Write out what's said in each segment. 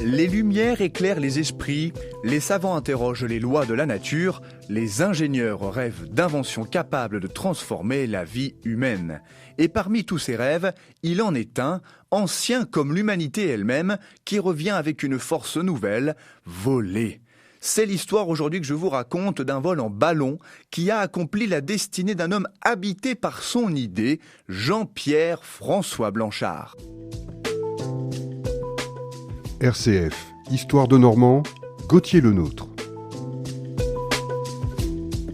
Les lumières éclairent les esprits, les savants interrogent les lois de la nature, les ingénieurs rêvent d'inventions capables de transformer la vie humaine. Et parmi tous ces rêves, il en est un, ancien comme l'humanité elle-même, qui revient avec une force nouvelle, voler. C'est l'histoire aujourd'hui que je vous raconte d'un vol en ballon qui a accompli la destinée d'un homme habité par son idée, Jean-Pierre François Blanchard. RCF, Histoire de Normand, Gauthier Lenôtre.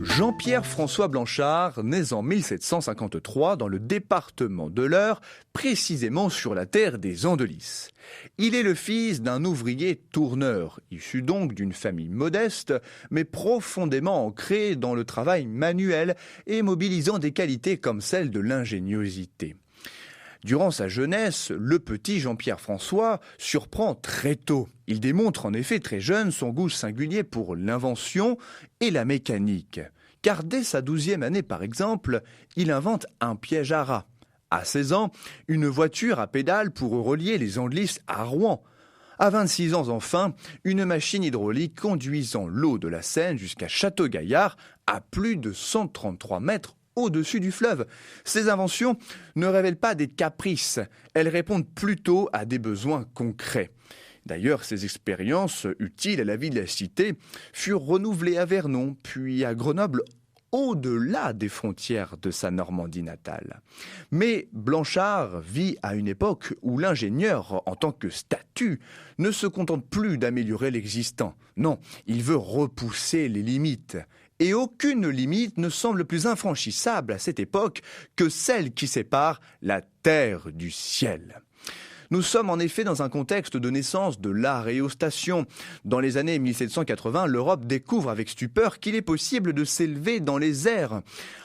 Jean-Pierre François Blanchard, né en 1753 dans le département de l'Eure, précisément sur la terre des Andelys. Il est le fils d'un ouvrier tourneur, issu donc d'une famille modeste, mais profondément ancrée dans le travail manuel et mobilisant des qualités comme celle de l'ingéniosité. Durant sa jeunesse, le petit Jean-Pierre François surprend très tôt. Il démontre en effet très jeune son goût singulier pour l'invention et la mécanique. Car dès sa 12e année par exemple, il invente un piège à rats. À 16 ans, une voiture à pédales pour relier les Andelys à Rouen. À 26 ans enfin, une machine hydraulique conduisant l'eau de la Seine jusqu'à Château-Gaillard à plus de 133 mètres au-dessus du fleuve. Ces inventions ne révèlent pas des caprices, elles répondent plutôt à des besoins concrets. D'ailleurs, ces expériences, utiles à la vie de la cité, furent renouvelées à Vernon, puis à Grenoble, au-delà des frontières de sa Normandie natale. Mais Blanchard vit à une époque où l'ingénieur, en tant que statut, ne se contente plus d'améliorer l'existant. Non, il veut repousser les limites. Et aucune limite ne semble plus infranchissable à cette époque que celle qui sépare la terre du ciel. Nous sommes en effet dans un contexte de naissance de l'aréostation. Dans les années 1780, l'Europe découvre avec stupeur qu'il est possible de s'élever dans les airs.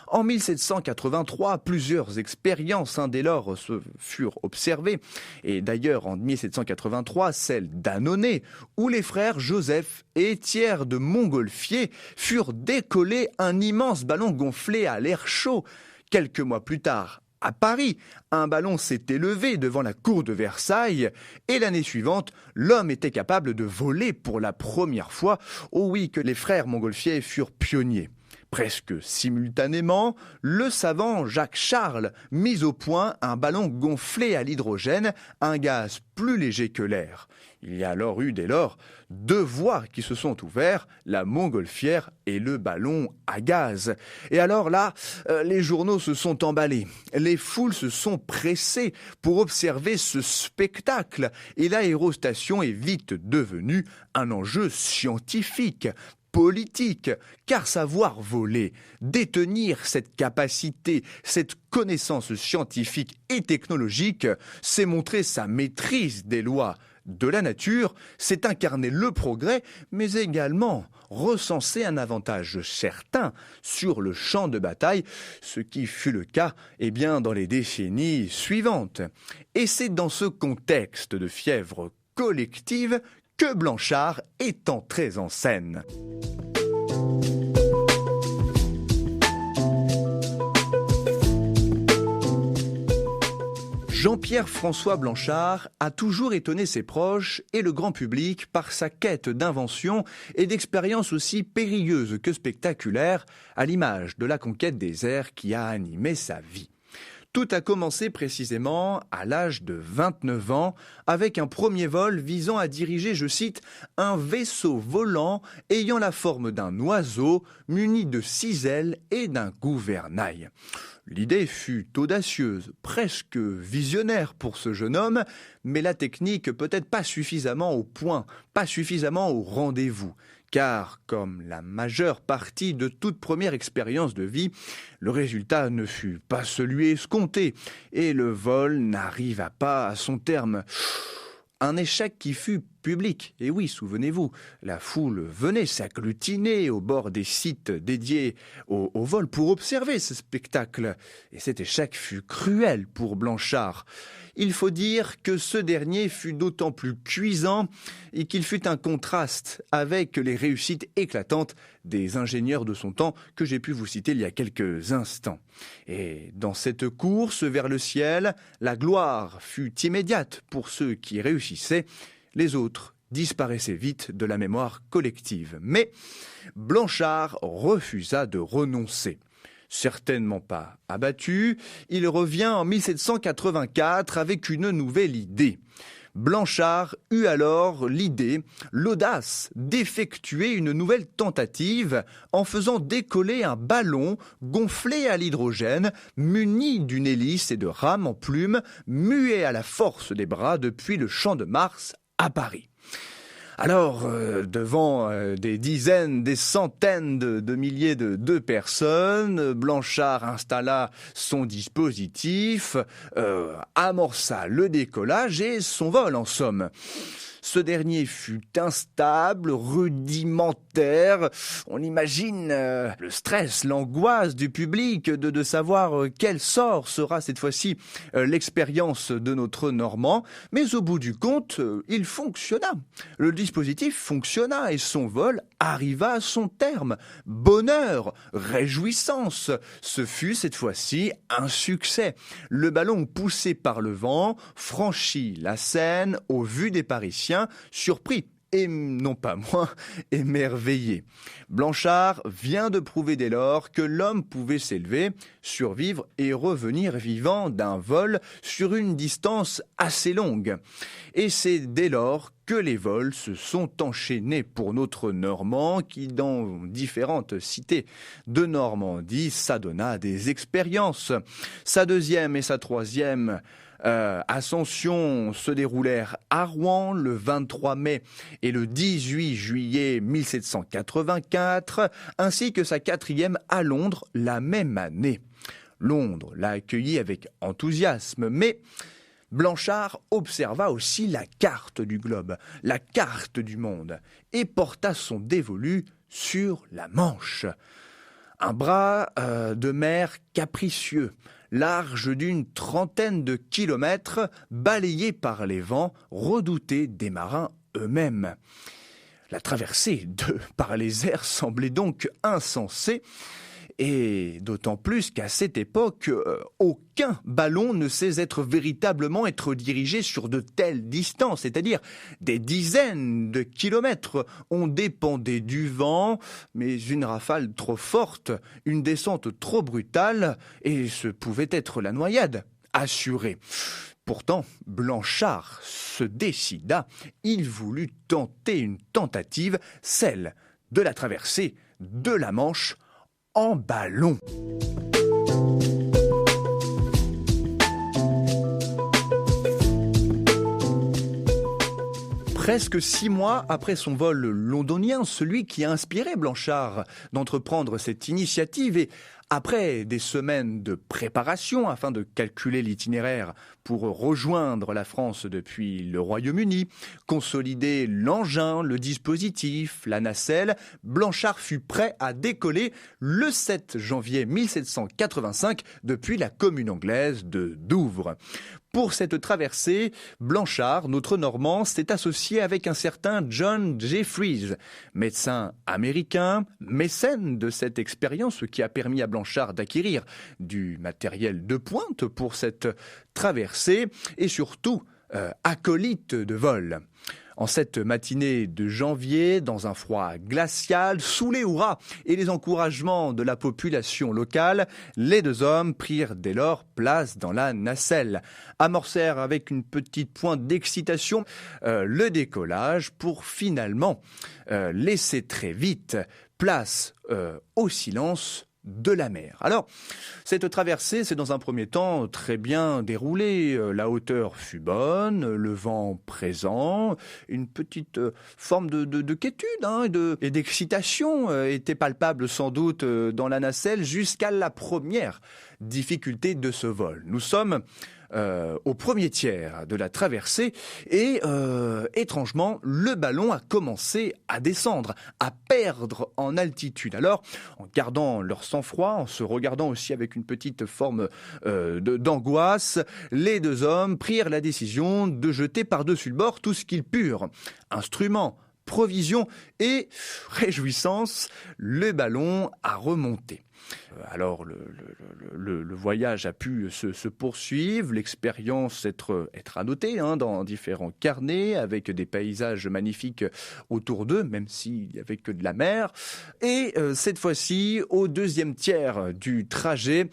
En 1783, plusieurs expériences dès lors furent observées. Et d'ailleurs, en 1783, celle d'Annonay, où les frères Joseph et Thiers de Montgolfier furent décoller un immense ballon gonflé à l'air chaud. Quelques mois plus tard, à Paris, un ballon s'est élevé devant la cour de Versailles et l'année suivante, l'homme était capable de voler pour la première fois. Oh oui, que les frères Montgolfier furent pionniers. Presque simultanément, le savant Jacques Charles mit au point un ballon gonflé à l'hydrogène, un gaz plus léger que l'air. Il y a alors eu dès lors deux voies qui se sont ouvertes, la montgolfière et le ballon à gaz. Et alors là, les journaux se sont emballés, les foules se sont pressées pour observer ce spectacle et l'aérostation est vite devenue un enjeu scientifique, politique, car savoir voler, détenir cette capacité, cette connaissance scientifique et technologique, c'est montrer sa maîtrise des lois de la nature, c'est incarner le progrès, mais également recenser un avantage certain sur le champ de bataille, ce qui fut le cas dans les décennies suivantes. Et c'est dans ce contexte de fièvre collective que Blanchard est entré en scène. Jean-Pierre François Blanchard a toujours étonné ses proches et le grand public par sa quête d'invention et d'expériences aussi périlleuses que spectaculaires, à l'image de la conquête des airs qui a animé sa vie. Tout a commencé précisément à l'âge de 29 ans avec un premier vol visant à diriger, je cite, un vaisseau volant ayant la forme d'un oiseau muni de 6 ailes et d'un gouvernail. L'idée fut audacieuse, presque visionnaire pour ce jeune homme, mais la technique peut-être pas suffisamment au point, pas suffisamment au rendez-vous. Car, comme la majeure partie de toute première expérience de vie, le résultat ne fut pas celui escompté et le vol n'arriva pas à son terme. Un échec qui fut public. Et oui, souvenez-vous, la foule venait s'agglutiner au bord des sites dédiés au vol pour observer ce spectacle. Et cet échec fut cruel pour Blanchard. Il faut dire que ce dernier fut d'autant plus cuisant et qu'il fut un contraste avec les réussites éclatantes des ingénieurs de son temps que j'ai pu vous citer il y a quelques instants. Et dans cette course vers le ciel, la gloire fut immédiate pour ceux qui réussissaient. Les autres disparaissait vite de la mémoire collective. Mais Blanchard refusa de renoncer. Certainement pas abattu, il revient en 1784 avec une nouvelle idée. Blanchard eut alors l'audace d'effectuer une nouvelle tentative en faisant décoller un ballon gonflé à l'hydrogène, muni d'une hélice et de rames en plumes, muet à la force des bras depuis le Champ de Mars à Paris. Alors, devant des dizaines, des centaines de milliers de personnes, Blanchard installa son dispositif, amorça le décollage et son vol en somme. Ce dernier fut instable, rudimentaire. On imagine le stress, l'angoisse du public de savoir quel sort sera cette fois-ci l'expérience de notre Normand. Mais au bout du compte, il fonctionna. Le dispositif fonctionna et son vol arriva à son terme. Bonheur, réjouissance. Ce fut cette fois-ci un succès. Le ballon poussé par le vent franchit la Seine aux vues des Parisiens, surpris et non pas moins émerveillé. Blanchard vient de prouver dès lors que l'homme pouvait s'élever, survivre et revenir vivant d'un vol sur une distance assez longue. Et c'est dès lors que les vols se sont enchaînés pour notre Normand qui, dans différentes cités de Normandie, s'adonna à des expériences. Sa deuxième et sa troisième ascension se déroulèrent à Rouen le 23 mai et le 18 juillet 1784, ainsi que sa quatrième à Londres la même année. Londres l'a accueilli avec enthousiasme, mais Blanchard observa aussi la carte du globe, la carte du monde, et porta son dévolu sur la Manche. Un bras de mer capricieux, large d'une trentaine de kilomètres, balayé par les vents, redouté des marins eux-mêmes. La traversée par les airs semblait donc insensée, et d'autant plus qu'à cette époque, aucun ballon ne sait véritablement être dirigé sur de telles distances, c'est-à-dire des dizaines de kilomètres. On dépendait du vent, mais une rafale trop forte, une descente trop brutale, et ce pouvait être la noyade, assurée. Pourtant, Blanchard se décida, il voulut tenter une tentative, celle de la traversée de la Manche en ballon. Presque 6 mois après son vol londonien, celui qui a inspiré Blanchard d'entreprendre cette initiative et après des semaines de préparation afin de calculer l'itinéraire pour rejoindre la France depuis le Royaume-Uni, consolider l'engin, le dispositif, la nacelle, Blanchard fut prêt à décoller le 7 janvier 1785 depuis la commune anglaise de Douvres. Pour cette traversée, Blanchard, notre Normand, s'est associé avec un certain John Jeffries, médecin américain, mécène de cette expérience, ce qui a permis à Blanchard d'acquérir du matériel de pointe pour cette traversée et surtout acolyte de vol. En cette matinée de janvier, dans un froid glacial, sous les hurrahs et les encouragements de la population locale, les deux hommes prirent dès lors place dans la nacelle, amorcèrent avec une petite pointe d'excitation le décollage pour finalement laisser très vite place au silence de la mer. Alors, cette traversée s'est dans un premier temps très bien déroulée. La hauteur fut bonne, le vent présent, une petite forme de quiétude et d'excitation était palpable sans doute dans la nacelle jusqu'à la première difficulté de ce vol. Nous sommes au premier tiers de la traversée et étrangement le ballon a commencé à descendre, à perdre en altitude. Alors en gardant leur sang-froid, en se regardant aussi avec une petite forme d'angoisse, les deux hommes prirent la décision de jeter par-dessus le bord tout ce qu'ils purent. Instruments, provisions et réjouissance, le ballon a remonté. Alors le voyage a pu se poursuivre, l'expérience être annotée dans différents carnets avec des paysages magnifiques autour d'eux, même s'il n'y avait que de la mer. Et cette fois-ci, au deuxième tiers du trajet,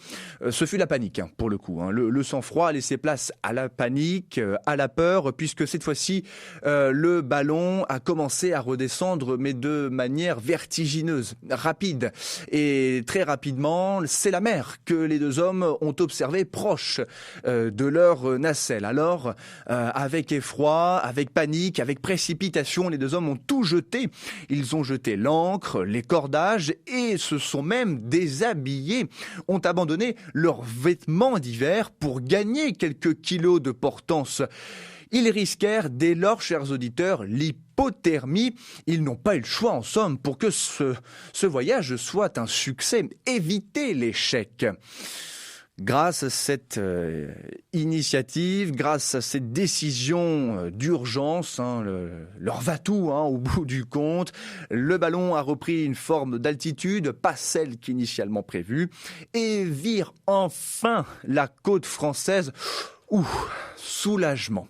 ce fut la panique pour le coup. Le sang-froid a laissé place à la panique, à la peur, puisque cette fois-ci, le ballon a commencé à redescendre, mais de manière vertigineuse, rapide. Et très rapidement, c'est la mer que les deux hommes ont observée proche de leur nacelle. Alors, avec effroi, avec panique, avec précipitation, les deux hommes ont tout jeté. Ils ont jeté l'ancre, les cordages et se sont même déshabillés, ont abandonné leurs vêtements d'hiver pour gagner quelques kilos de portance. Ils risquèrent dès lors, chers auditeurs, l'hypothermie. Ils n'ont pas eu le choix, en somme, pour que ce voyage soit un succès. Éviter l'échec. Grâce à cette initiative, grâce à cette décision d'urgence, leur va-tout au bout du compte, le ballon a repris une forme d'altitude, pas celle qu'initialement prévue, et vire enfin la côte française. Soulagement.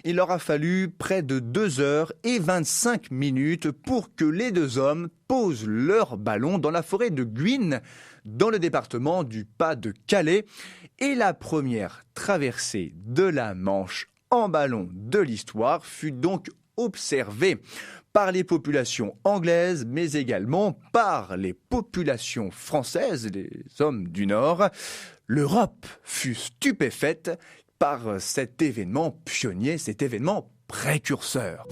Il leur a fallu près de 2h25 pour que les deux hommes posent leur ballon dans la forêt de Guines, dans le département du Pas-de-Calais. Et la première traversée de la Manche en ballon de l'histoire fut donc observée par les populations anglaises, mais également par les populations françaises, les hommes du Nord. L'Europe fut stupéfaite par cet événement pionnier, cet événement précurseur.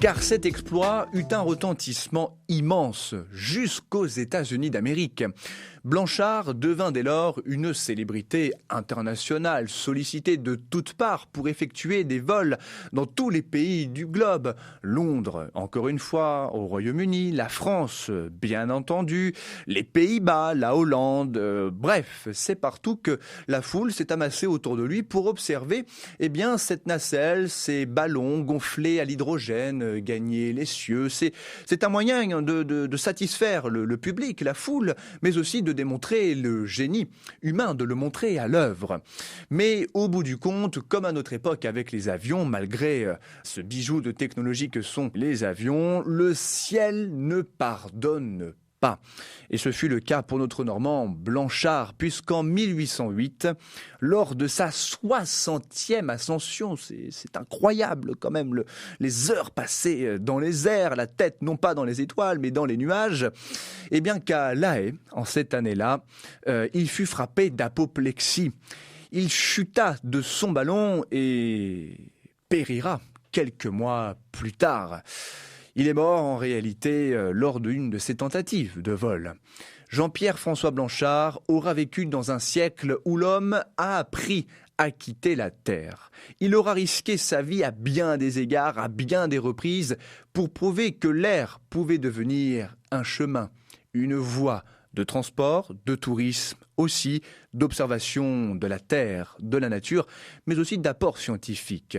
Car cet exploit eut un retentissement immense jusqu'aux États-Unis d'Amérique. Blanchard devint dès lors une célébrité internationale, sollicitée de toutes parts pour effectuer des vols dans tous les pays du globe. Londres, encore une fois, au Royaume-Uni, la France, bien entendu, les Pays-Bas, la Hollande, bref, c'est partout que la foule s'est amassée autour de lui pour observer cette nacelle, ces ballons gonflés à l'hydrogène, gagner les cieux. C'est un moyen de satisfaire le public, la foule, mais aussi de démontrer le génie humain, de le montrer à l'œuvre. Mais au bout du compte, comme à notre époque avec les avions, malgré ce bijou de technologie que sont les avions, le ciel ne pardonne pas. Et ce fut le cas pour notre Normand Blanchard, puisqu'en 1808, lors de sa 60e ascension, c'est incroyable quand même, les heures passées dans les airs, la tête non pas dans les étoiles, mais dans les nuages, qu'à La Haye, en cette année-là, il fut frappé d'apoplexie. Il chuta de son ballon et périra quelques mois plus tard. Il est mort en réalité lors d'une de ses tentatives de vol. Jean-Pierre François Blanchard aura vécu dans un siècle où l'homme a appris à quitter la terre. Il aura risqué sa vie à bien des égards, à bien des reprises, pour prouver que l'air pouvait devenir un chemin, une voie de transport, de tourisme, aussi d'observation de la terre, de la nature, mais aussi d'apport scientifique.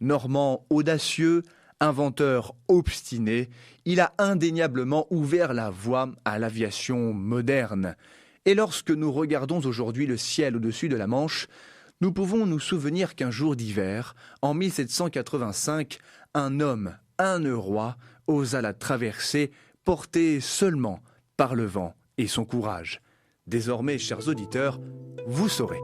Normand audacieux, inventeur obstiné, il a indéniablement ouvert la voie à l'aviation moderne. Et lorsque nous regardons aujourd'hui le ciel au-dessus de la Manche, nous pouvons nous souvenir qu'un jour d'hiver, en 1785, un homme, un roi, osa la traverser, porté seulement par le vent et son courage. Désormais, chers auditeurs, vous saurez.